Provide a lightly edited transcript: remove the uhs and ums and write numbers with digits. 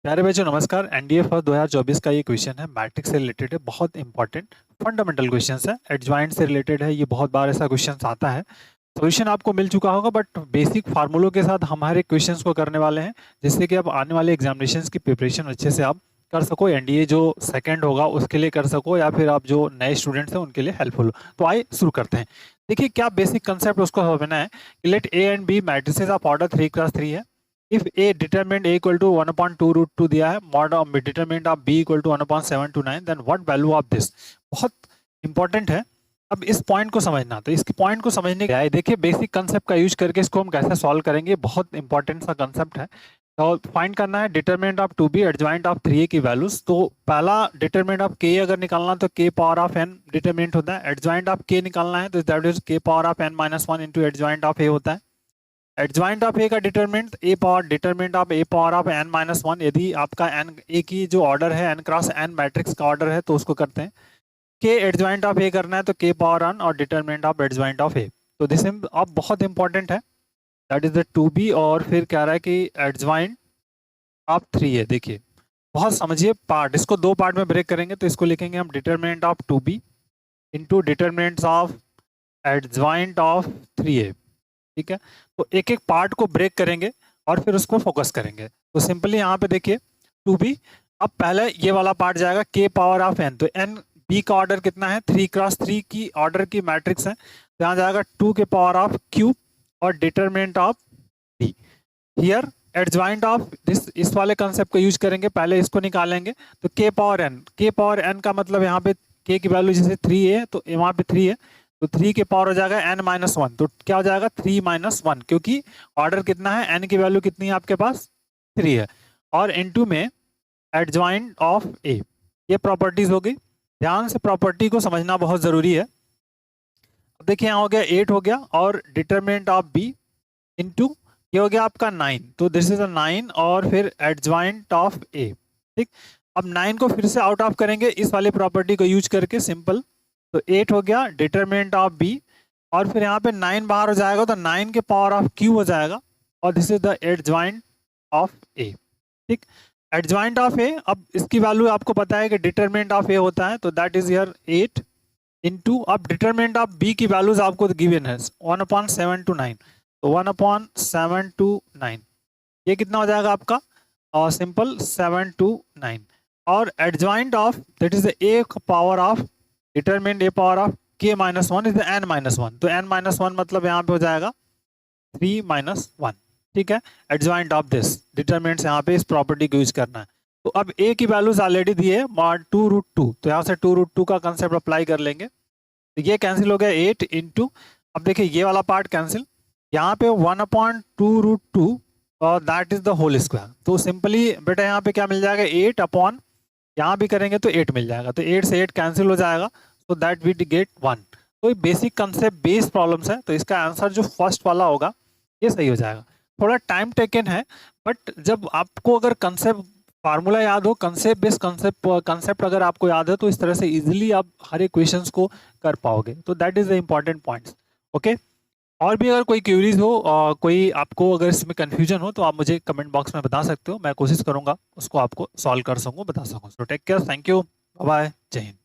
प्यारे बच्चों नमस्कार। एनडीए फर्स्ट 2024 का ये क्वेश्चन है, मैट्रिक्स से रिलेटेड है, बहुत इंपॉर्टेंट फंडामेंटल क्वेश्चन है, एडजॉइंट से रिलेटेड है। ये बहुत बार ऐसा क्वेश्चन आता है। सॉल्यूशन आपको मिल चुका होगा, बट बेसिक फार्मूलों के साथ हम हर एक क्वेश्चंस को करने वाले हैं, जिससे कि आप आने वाले एग्जामिनेशंस की प्रिपरेशन अच्छे से आप कर सको। एनडीए जो सेकंड होगा उसके लिए कर सको, या फिर आप जो नए स्टूडेंट्स हैं उनके लिए हेल्पफुल हो। तो आइए शुरू करते हैं। देखिए क्या बेसिक कंसेप्ट उसको समझना है कि let A and B matrices of order 3x3 है। If A determinant A equal to 1/2√2 दिया है, mod of determinant of B equal to 1/729, then what value of this. बहुत इंपॉर्टेंट है। अब इस पॉइंट को समझना, तो इसके पॉइंट को समझने के लिए देखिए बेसिक कंसेप्ट का यूज करके इसको हम कैसे सॉल्व करेंगे। बहुत इंपॉर्टेंट सा कंसेप्ट है। तो फाइंड करना है determinant of 2b adjoint of 3a की वैल्यूज। तो पहला डिटरमिनेंट ऑफ k अगर निकालना तो k power of n determinant होता है। एडजॉइंट ऑफ k निकालना है तो that is k power of n-1 into adjoint of a होता है। एडजॉइंट ऑफ ए का determinant A power determinant of A power of n-1। यदि आपका n ए की जो ऑर्डर है n क्रॉस n मैट्रिक्स का ऑर्डर है तो उसको करते हैं। के एडजॉइंट ऑफ ए करना है तो के पावर ऑन और डिटरमिनेंट ऑफ एडजॉइंट ऑफ ए। तो दिस अब बहुत इंपॉर्टेंट है, दैट इज द 2b। और फिर कह रहा है कि एडजॉइंट ऑफ 3 है। देखिए बहुत समझिए पार्ट, इसको दो पार्ट में ब्रेक करेंगे। तो इसको लिखेंगे हम determinant of 2b into determinant of adjoint of 3a। ठीक है, तो एक एक पार्ट को ब्रेक करेंगे और फिर उसको फोकस करेंगे। तो सिंपली यहाँ पे देखिए 2b। अब पहले ये वाला पार्ट जाएगा k पावर ऑफ n। तो n b का ऑर्डर कितना है, 3x3 की ऑर्डर की मैट्रिक्स है। तो यहाँ जाएगा 2 के पावर ऑफ q और determinant of d। Here adjoint of this, इस वाले कंसेप्ट को यूज करेंगे। पहले इसको निकालेंगे तो k पावर n का मतलब यहाँ पे k की वैल्यू जैसे 3 है तो वहाँ पे 3 है, तो 3 के पावर हो जाएगा n-1। तो क्या हो जाएगा 3-1, क्योंकि ऑर्डर कितना है, n की वैल्यू कितनी है आपके पास 3 है। और इनटू में एडजॉइंट ऑफ a। ये प्रॉपर्टीज हो गई। ध्यान से प्रॉपर्टी को समझना बहुत जरूरी है। अब देखिए यहाँ हो गया 8 हो गया, और डिटरमिनेंट ऑफ b इंटू ये हो गया आपका 9। तो दिस इज अ 9 और फिर एडजॉइंट ऑफ a। ठीक, अब 9 को फिर से आउट ऑफ करेंगे इस वाली प्रॉपर्टी को यूज करके, सिंपल। तो 8 हो गया डिटरमिनेंट ऑफ b, और फिर यहाँ पे 9 बाहर हो जाएगा तो 9 के पावर ऑफ q हो जाएगा, और this is the adjoint of a। ठीक, एडजॉइंट ऑफ a। अब इसकी वैल्यू आपको पता है कि डिटरमिनेंट ऑफ a होता है, तो दैट इज हियर 8 इंटू, अब डिटरमिनेंट ऑफ b की वैल्यूज आपको गिवन है 1/729। तो 1/729 ये कितना हो जाएगा आपका, और सिंपल 729। और adjoint of that is a power of determinant a power of k-1 is n-1। तो n-1 मतलब यहाँ पे हो जाएगा 3-1। ठीक है, एडजॉइंट ऑफ दिस डिटरमिनेंट यहाँ पे इस प्रॉपर्टी को यूज करना है। तो अब a की वैल्यूज ऑलरेडी दी है 2√2, तो यहाँ से 2√2 का कंसेप्ट अप्लाई कर लेंगे। तो ये कैंसिल हो गया 8 इंटू, अब देखिए ये वाला पार्ट कैंसिल, यहाँ पे 1/2√2 और that is the whole square. तो सिंपली बेटा यहाँ पे क्या मिल जाएगा 8 अपॉन, यहाँ भी करेंगे तो 8 मिल जाएगा, तो 8 से 8 कैंसिल हो जाएगा, सो दैट वी गेट 1। तो ये बेसिक कंसेप्ट बेस्ड प्रॉब्लम्स है, तो इसका आंसर जो फर्स्ट वाला होगा ये सही हो जाएगा। थोड़ा टाइम टेकन है, बट जब आपको अगर कंसेप्ट फार्मूला याद हो, कंसेप्ट बेस्ड कंसेप्ट अगर आपको याद है, तो इस तरह से इजीली आप हर एक क्वेश्चंस को कर पाओगे। तो that is the important points. Okay, और भी अगर कोई क्वेरीज हो, कोई आपको अगर इसमें कंफ्यूजन हो, तो आप मुझे कमेंट बॉक्स में बता सकते हो। मैं कोशिश करूंगा उसको आपको सॉल्व कर सकूं, बता सकूं। So take care, thank you, bye bye, जय हिंद।